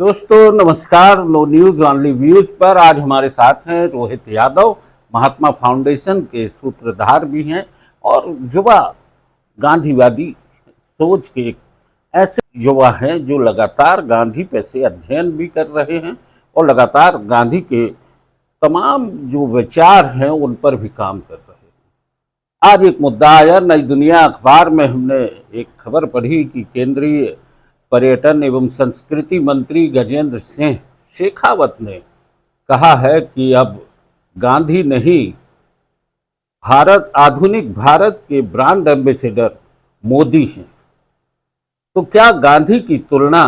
दोस्तों नमस्कार। No news only views पर आज हमारे साथ हैं रोहित यादव, महात्मा फाउंडेशन के सूत्रधार भी हैं और युवा गांधीवादी सोच के एक ऐसे युवा हैं जो लगातार गांधी पे से अध्ययन भी कर रहे हैं और लगातार गांधी के तमाम जो विचार हैं उन पर भी काम कर रहे हैं। आज एक मुद्दा आया, नई दुनिया अखबार में हमने एक खबर पढ़ी कि केंद्रीय पर्यटन एवं संस्कृति मंत्री गजेंद्र सिंह शेखावत ने कहा है कि अब गांधी नहीं, भारत, आधुनिक भारत के ब्रांड एम्बेसडर मोदी हैं। तो क्या गांधी की तुलना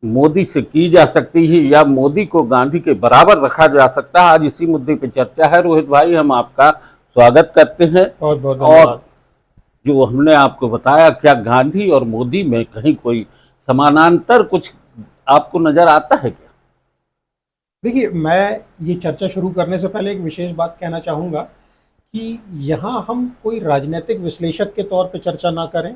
मोदी से की जा सकती है या मोदी को गांधी के बराबर रखा जा सकता है? आज इसी मुद्दे पर चर्चा है। रोहित भाई, हम आपका स्वागत करते हैं। बहुत बहुत और धन्यवाद। जो हमने आपको बताया, क्या गांधी और मोदी में कहीं कोई समानांतर कुछ आपको नजर आता है क्या? देखिए, मैं ये चर्चा शुरू करने से पहले एक विशेष बात कहना चाहूँगा कि यहाँ हम कोई राजनीतिक विश्लेषक के तौर पे चर्चा ना करें,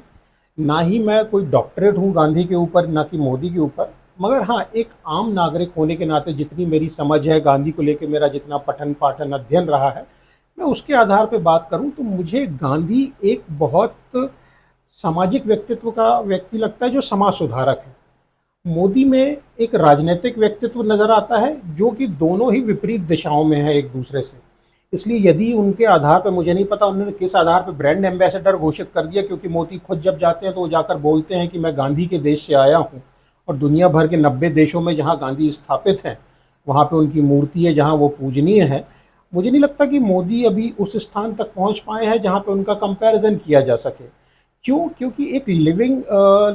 ना ही मैं कोई डॉक्टरेट हूँ गांधी के ऊपर, ना कि मोदी के ऊपर। मगर हाँ, एक आम नागरिक होने के नाते जितनी मेरी समझ है गांधी को लेकर, मेरा जितना पठन पाठन अध्ययन रहा है, मैं उसके आधार पे बात करूँ तो मुझे गांधी एक बहुत सामाजिक व्यक्तित्व का व्यक्ति लगता है जो समाज सुधारक है। मोदी में एक राजनीतिक व्यक्तित्व नजर आता है जो कि दोनों ही विपरीत दिशाओं में है एक दूसरे से। इसलिए यदि उनके आधार पर, मुझे नहीं पता उन्होंने किस आधार पर ब्रांड एम्बेसडर घोषित कर दिया, क्योंकि मोदी खुद जब जाते हैं तो वो जाकर बोलते हैं कि मैं गांधी के देश से आया हूँ, और दुनिया भर के 90 देशों में जहाँ गांधी स्थापित हैं वहाँ पे उनकी मूर्ति है, जहाँ वो पूजनीय है। मुझे नहीं लगता कि मोदी अभी उस स्थान तक पहुँच पाए हैं जहाँ पे उनका कंपैरिजन किया जा सके। क्यों? क्योंकि एक लिविंग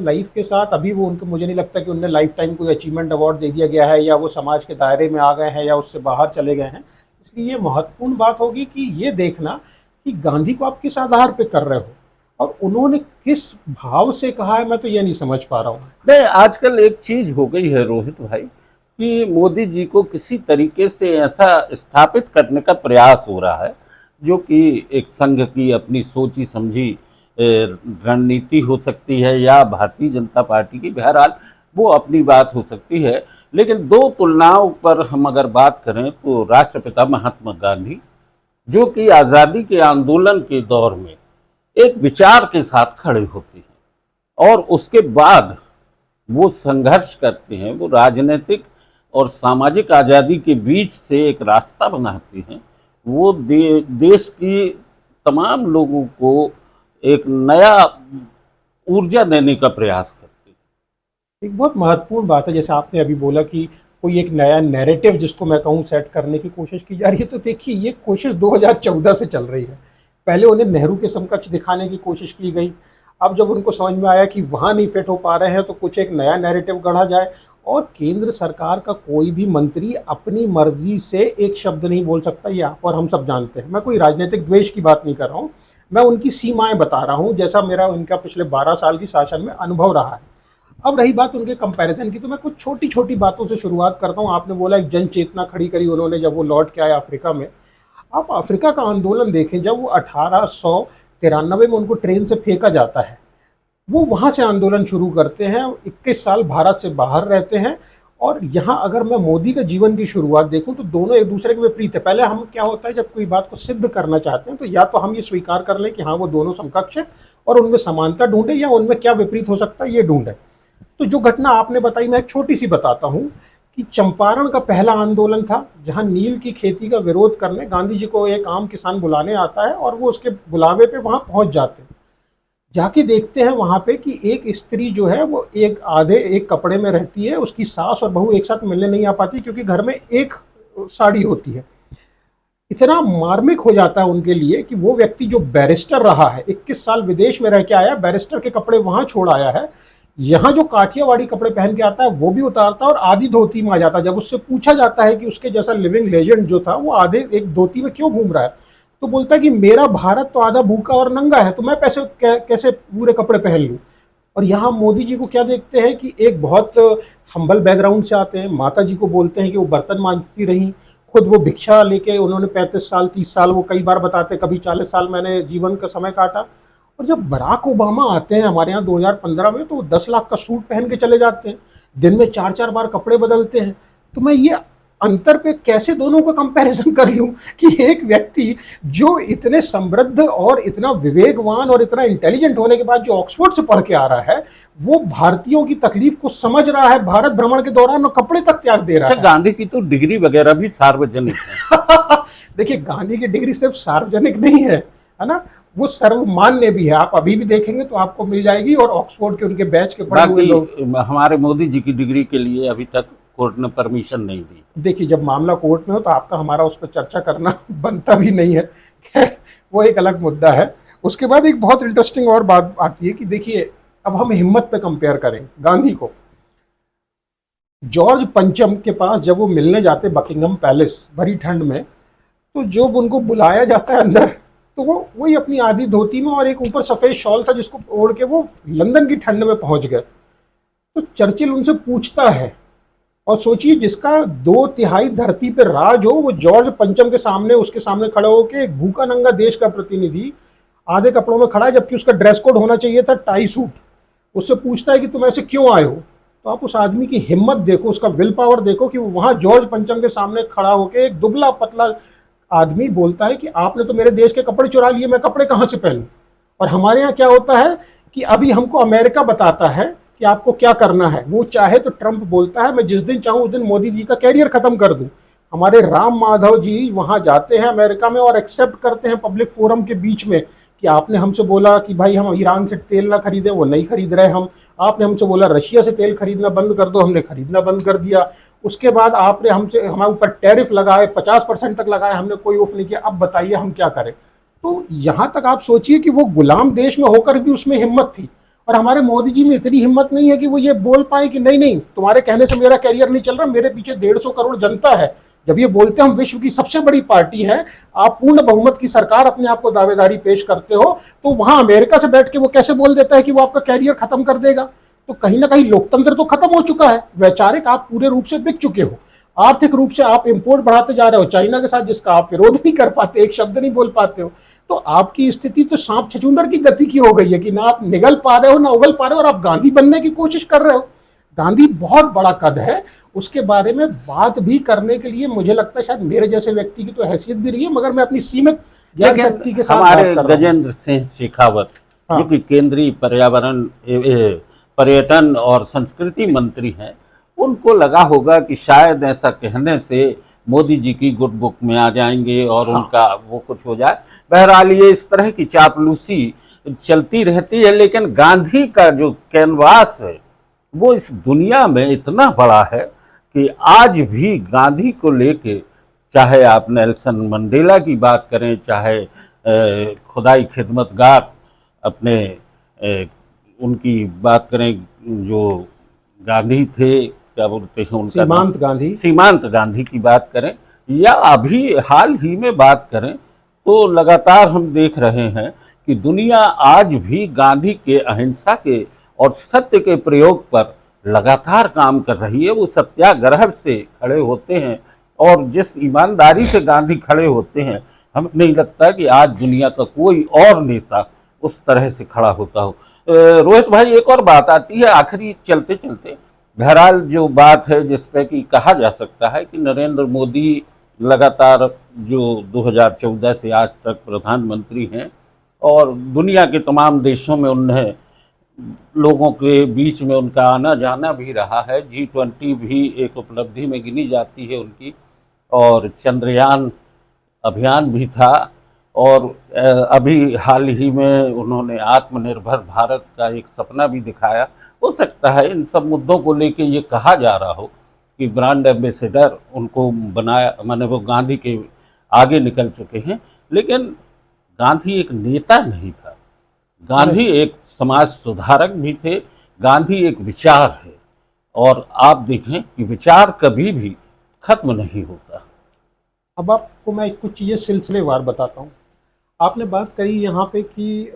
लाइफ के साथ अभी वो, उनको मुझे नहीं लगता कि उन्हें लाइफ टाइम कोई अचीवमेंट अवार्ड दे दिया गया है, या वो समाज के दायरे में आ गए हैं या उससे बाहर चले गए हैं। इसलिए ये महत्वपूर्ण बात होगी कि ये देखना कि गांधी को आप किस आधार पे कर रहे हो और उन्होंने किस भाव से कहा है। मैं तो ये नहीं समझ पा रहा हूँ। नहीं, आजकल एक चीज हो गई है रोहित भाई कि मोदी जी को किसी तरीके से ऐसा स्थापित करने का प्रयास हो रहा है जो कि एक संघ की अपनी सोची समझी रणनीति हो सकती है या भारतीय जनता पार्टी की, बहरहाल वो अपनी बात हो सकती है। लेकिन दो तुलनाओं पर हम अगर बात करें तो राष्ट्रपिता महात्मा गांधी, जो कि आज़ादी के आंदोलन के दौर में एक विचार के साथ खड़े होते हैं और उसके बाद वो संघर्ष करते हैं, वो राजनीतिक और सामाजिक आज़ादी के बीच से एक रास्ता बनाते हैं। वो देश की तमाम लोगों को एक नया ऊर्जा देने का प्रयास करते हैं। एक बहुत महत्वपूर्ण बात है, जैसे आपने अभी बोला कि कोई एक नया नैरेटिव जिसको मैं कहूँ सेट करने की कोशिश की जा रही है। तो देखिए, ये कोशिश 2014 से चल रही है। पहले उन्हें नेहरू के समकक्ष दिखाने की कोशिश की गई। अब जब उनको समझ में आया कि वहाँ नहीं फिट हो पा रहे हैं तो कुछ एक नया नैरेटिव गढ़ा जाए। और केंद्र सरकार का कोई भी मंत्री अपनी मर्जी से एक शब्द नहीं बोल सकता, ये आप और हम सब जानते हैं। मैं कोई राजनीतिक द्वेष की बात नहीं कर रहा हूँ, मैं उनकी सीमाएं बता रहा हूँ, जैसा मेरा उनका पिछले 12 साल की शासन में अनुभव रहा है। अब रही बात उनके कंपैरिजन की, तो मैं कुछ छोटी छोटी बातों से शुरुआत करता हूँ। आपने बोला एक जन चेतना खड़ी करी उन्होंने जब वो लौट के आए अफ्रीका में। आप अफ्रीका का आंदोलन देखें, जब वो 1893 में उनको ट्रेन से फेंका जाता है, वो वहाँ से आंदोलन शुरू करते हैं, 21 साल भारत से बाहर रहते हैं। और यहाँ अगर मैं मोदी का जीवन की शुरुआत देखूं तो दोनों एक दूसरे के विपरीत है। पहले हम, क्या होता है जब कोई बात को सिद्ध करना चाहते हैं तो या तो हम ये स्वीकार कर लें कि हाँ वो दोनों समकक्ष है और उनमें समानता ढूंढे, या उनमें क्या विपरीत हो सकता है ये ढूंढे। तो जो घटना आपने बताई, मैं एक छोटी सी बताता हूँ कि चंपारण का पहला आंदोलन था जहाँ नील की खेती का विरोध करने गांधी जी को एक आम किसान बुलाने आता है, और वो उसके बुलावे पे वहाँ पहुँच जाते हैं। जाके देखते हैं वहाँ पे कि एक स्त्री जो है वो एक कपड़े में रहती है, उसकी सास और बहू एक साथ मिलने नहीं आ पाती क्योंकि घर में एक साड़ी होती है। इतना मार्मिक हो जाता है उनके लिए कि वो व्यक्ति जो बैरिस्टर रहा है, 21 साल विदेश में रह के आया, बैरिस्टर के कपड़े वहाँ छोड़ आया है, यहाँ जो काठियावाड़ी कपड़े पहन के आता है वो भी उतारता है और आधी धोती में आ जाता है। जब उससे पूछा जाता है कि उसके जैसा लिविंग लेजेंड जो था वो आधे एक धोती में क्यों घूम रहा है, तो बोलता है कि मेरा भारत तो आधा भूखा और नंगा है, तो मैं कैसे पूरे कपड़े पहन लूँ। और यहाँ मोदी जी को क्या देखते हैं कि एक बहुत हम्बल बैकग्राउंड से आते हैं। माता जी को बोलते हैं कि वो बर्तन मांजती रहीं, खुद वो भिक्षा लेके, उन्होंने 35 साल 30 साल, वो कई बार बताते कभी 40 साल मैंने जीवन का समय काटा। और जब बराक ओबामा आते हैं हमारे यहाँ 2015 में, तो वो 10 लाख का सूट पहन के चले जाते हैं। दिन में 4-4 बार कपड़े बदलते हैं। तो मैं ये अंतर पे कैसे दोनों का कंपैरिजन कर लूं कि एक व्यक्ति जो इतने समृद्ध और इतना विवेकवान और इतना इंटेलिजेंट होने के बाद जो ऑक्सफोर्ड से पढ़ के आ रहा है, वो भारतीयों की तकलीफ को समझ रहा है, भारत भ्रमण के दौरान वो कपड़े तक त्याग दे रहा अच्छा, है। गांधी की तो डिग्री वगैरह भी सार्वजनिक है। देखिए, गांधी की डिग्री सिर्फ सार्वजनिक नहीं है ना, वो सर्वमान्य भी है। आप अभी भी देखेंगे तो आपको मिल जाएगी, और ऑक्सफोर्ड के उनके बैच के पढ़े हुए लोग। बाकी हमारे मोदी जी की डिग्री के लिए अभी तक कोर्ट ने परमिशन नहीं दी। देखिए, जब मामला कोर्ट में हो तो आपका हमारा उस पर चर्चा करना बनता भी नहीं है। खैर, वो एक अलग मुद्दा है। उसके बाद एक बहुत इंटरेस्टिंग और बात आती है कि देखिए, अब हम हिम्मत पे कंपेयर करें गांधी को। जॉर्ज पंचम के पास जब वो मिलने जाते बकिंगम पैलेस भरी ठंड में, तो जब उनको बुलाया जाता है अंदर, तो वो वही अपनी आधी धोती में और एक ऊपर सफेद शॉल था जिसको ओढ़ के वो लंदन की ठंड में पहुंच गए। तो चर्चिल उनसे पूछता है, और सोचिए, जिसका 2/3 धरती पे राज हो, वो जॉर्ज पंचम के सामने, उसके सामने खड़े होकर एक भूखा नंगा देश का प्रतिनिधि आधे कपड़ों में खड़ा है, जबकि उसका ड्रेस कोड होना चाहिए था टाई सूट। उससे पूछता है कि तुम ऐसे क्यों आए हो। तो आप उस आदमी की हिम्मत देखो, उसका विल पावर देखो कि वहां जॉर्ज पंचम के सामने खड़ा होकर एक दुबला पतला आदमी बोलता है कि आपने तो मेरे देश के कपड़े चुरा लिए, मैं कपड़े कहां से पहनूं। और हमारे यहाँ क्या होता है कि अभी हमको अमेरिका बताता है कि आपको क्या करना है। वो चाहे तो ट्रंप बोलता है मैं जिस दिन चाहूं उस दिन मोदी जी का कैरियर खत्म कर दूं। हमारे राम माधव जी वहां जाते हैं अमेरिका में और एक्सेप्ट करते हैं पब्लिक फोरम के बीच में कि आपने हमसे बोला कि भाई हम ईरान से तेल ना खरीदें, वो नहीं खरीद रहे हम। आपने हमसे बोला रशिया से तेल खरीदना बंद कर दो, हमने खरीदना बंद कर दिया। उसके बाद आपने हमसे हमारे ऊपर टैरिफ लगाए, 50% तक लगाए, हमने कोई ऑफ नहीं किया। अब बताइए हम क्या करें। तो यहां तक आप सोचिए कि वो गुलाम देश में होकर भी उसमें हिम्मत थी। और हमारे मोदी जी में इतनी हिम्मत नहीं है कि वो ये बोल पाए कि नहीं नहीं, तुम्हारे कहने से मेरा कैरियर नहीं चल रहा, मेरे पीछे 150 करोड़ जनता है। जब ये बोलते हैं हम विश्व की सबसे बड़ी पार्टी है, आप पूर्ण बहुमत की सरकार अपने आप को दावेदारी पेश करते हो, तो वहां अमेरिका से बैठ के वो कैसे बोल देता है कि वो आपका कैरियर खत्म कर देगा। तो कहीं ना कहीं लोकतंत्र तो खत्म हो चुका है, वैचारिक आप पूरे रूप से बिक चुके हो। आर्थिक रूप से आप इंपोर्ट बढ़ाते जा रहे हो चाइना के साथ, जिसका आप विरोध नहीं कर पाते, एक शब्द नहीं बोल पाते हो। तो आपकी स्थिति तो सांप छछूंदर की गति की हो गई है कि ना आप निगल पा रहे हो ना उगल पा रहे हो, और आप गांधी बनने की कोशिश कर रहे हो। गांधी बहुत बड़ा कद है, उसके बारे में बात भी करने के लिए मुझे लगता है शायद मेरे जैसे व्यक्ति की तो हैसियत भी रही है, मगर मैं अपनी सीमित ज्ञान शक्ति के साथ हमारे बात कर रहा हूं। गजेंद्र सिंह शेखावत, हाँ। जो कि केंद्रीय पर्यावरण पर्यटन और संस्कृति मंत्री हैं, उनको लगा होगा कि शायद ऐसा कहने से मोदी जी की गुड बुक में आ जाएंगे और हाँ। उनका वो कुछ हो जाए। बहरहाल ये इस तरह की चापलूसी चलती रहती है, लेकिन गांधी का जो कैनवास है वो इस दुनिया में इतना बड़ा है कि आज भी गांधी को लेके, चाहे आप नेल्सन मंडेला की बात करें, चाहे खुदाई खिदमतगार अपने उनकी बात करें, जो गांधी थे, क्या बोलते हैं उनका सीमांत गांधी, सीमांत गांधी की बात करें, या अभी हाल ही में बात करें, तो लगातार हम देख रहे हैं कि दुनिया आज भी गांधी के अहिंसा के और सत्य के प्रयोग पर लगातार काम कर रही है। वो सत्याग्रह से खड़े होते हैं, और जिस ईमानदारी से गांधी खड़े होते हैं, हमें नहीं लगता कि आज दुनिया का कोई और नेता उस तरह से खड़ा होता हो। रोहित भाई, एक और बात आती है आखिरी चलते चलते। बहरहाल जो बात है जिस पे कि कहा जा सकता है कि नरेंद्र मोदी लगातार जो 2014 से आज तक प्रधानमंत्री हैं, और दुनिया के तमाम देशों में उन्हें लोगों के बीच में उनका आना जाना भी रहा है। G20 भी एक उपलब्धि में गिनी जाती है उनकी, और चंद्रयान अभियान भी था, और अभी हाल ही में उन्होंने आत्मनिर्भर भारत का एक सपना भी दिखाया। हो सकता है इन सब मुद्दों को लेके ये कहा जा रहा हो कि ब्रांड एम्बेसडर उनको बनाया, माने वो गांधी के आगे निकल चुके हैं, लेकिन गांधी एक नेता नहीं था, गांधी एक समाज सुधारक भी थे, गांधी एक विचार है। और आप देखें कि विचार कभी भी खत्म नहीं होता। अब आपको मैं कुछ चीज़ें सिलसिलेवार बताता हूँ। आपने बात करी यहाँ पे कि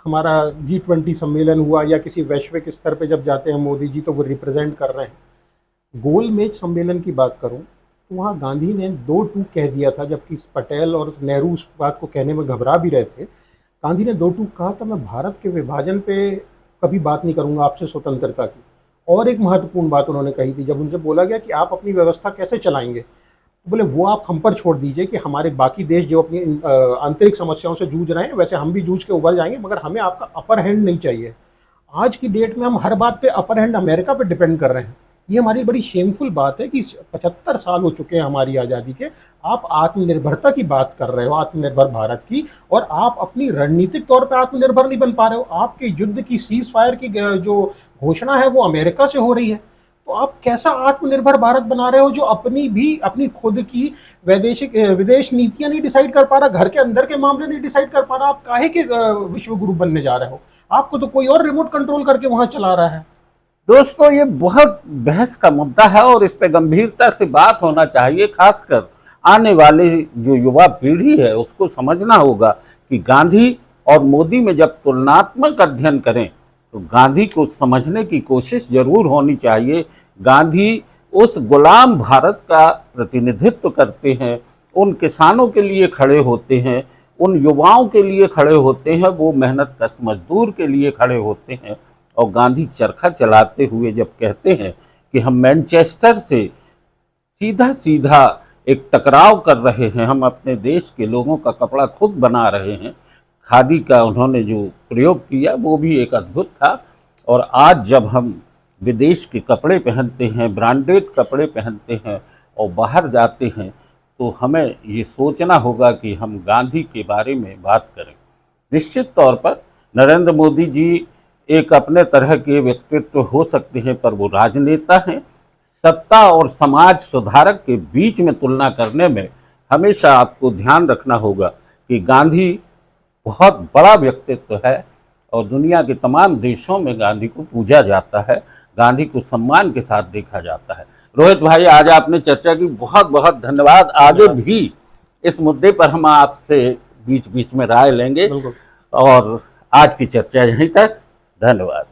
हमारा G20 सम्मेलन हुआ या किसी वैश्विक स्तर पे जब जाते हैं मोदी जी तो वो रिप्रेजेंट कर रहे हैं। गोलमेज सम्मेलन की बात करूँ तो वहाँ गांधी ने 2 टूक कह दिया था, जबकि पटेल और नेहरू उस बात को कहने में घबरा भी रहे थे। गांधी ने 2 टूक कहा था, मैं भारत के विभाजन पे कभी बात नहीं करूँगा आपसे स्वतंत्रता की। और एक महत्वपूर्ण बात उन्होंने कही थी, जब उनसे बोला गया कि आप अपनी व्यवस्था कैसे चलाएंगे, तो बोले वो आप हम पर छोड़ दीजिए कि हमारे बाकी देश जो अपनी आंतरिक समस्याओं से जूझ रहे हैं वैसे हम भी जूझ के उभर जाएंगे, मगर हमें आपका अपर हैंड नहीं चाहिए। आज की डेट में हम हर बात पे अपर हैंड अमेरिका पे डिपेंड कर रहे हैं। ये हमारी बड़ी शेमफुल बात है कि 75 साल हो चुके हैं हमारी आज़ादी के, आप आत्मनिर्भरता की बात कर रहे हो, आत्मनिर्भर भारत की, और आप अपनी रणनीतिक तौर पे आत्मनिर्भर नहीं बन पा रहे हो। आपके युद्ध की सीज फायर की जो घोषणा है वो अमेरिका से हो रही है, तो आप कैसा आत्मनिर्भर भारत बना रहे हो जो अपनी खुद की विदेश नीतियां नहीं डिसाइड कर पा रहा, घर के अंदर के मामले नहीं डिसाइड कर पा रहा। आप काहे के विश्व गुरु बनने जा रहे हो? आपको तो कोई और रिमोट कंट्रोल करके वहां चला रहा है। दोस्तों, ये बहुत बहस का मुद्दा है और इस पे गंभीरता से बात होना चाहिए। खासकर आने वाले जो युवा पीढ़ी है उसको समझना होगा कि गांधी और मोदी में जब तुलनात्मक अध्ययन करें तो गांधी को समझने की कोशिश जरूर होनी चाहिए। गांधी उस गुलाम भारत का प्रतिनिधित्व करते हैं, उन किसानों के लिए खड़े होते हैं, उन युवाओं के लिए खड़े होते हैं, वो मेहनत कश मजदूर के लिए खड़े होते हैं। और गांधी चरखा चलाते हुए जब कहते हैं कि हम मैनचेस्टर से सीधा सीधा एक टकराव कर रहे हैं, हम अपने देश के लोगों का कपड़ा खुद बना रहे हैं, खादी का उन्होंने जो प्रयोग किया वो भी एक अद्भुत था। और आज जब हम विदेश के कपड़े पहनते हैं, ब्रांडेड कपड़े पहनते हैं और बाहर जाते हैं, तो हमें ये सोचना होगा कि हम गांधी के बारे में बात करें। निश्चित तौर पर नरेंद्र मोदी जी एक अपने तरह के व्यक्तित्व हो सकते हैं, पर वो राजनेता हैं। सत्ता और समाज सुधारक के बीच में तुलना करने में हमेशा आपको ध्यान रखना होगा कि गांधी बहुत बड़ा व्यक्तित्व है और दुनिया के तमाम देशों में गांधी को पूजा जाता है, गांधी को सम्मान के साथ देखा जाता है। रोहित भाई, आज आपने चर्चा की, बहुत बहुत धन्यवाद। आगे भी इस मुद्दे पर हम आपसे बीच बीच में राय लेंगे। और आज की चर्चा यहीं तक। धन्यवाद।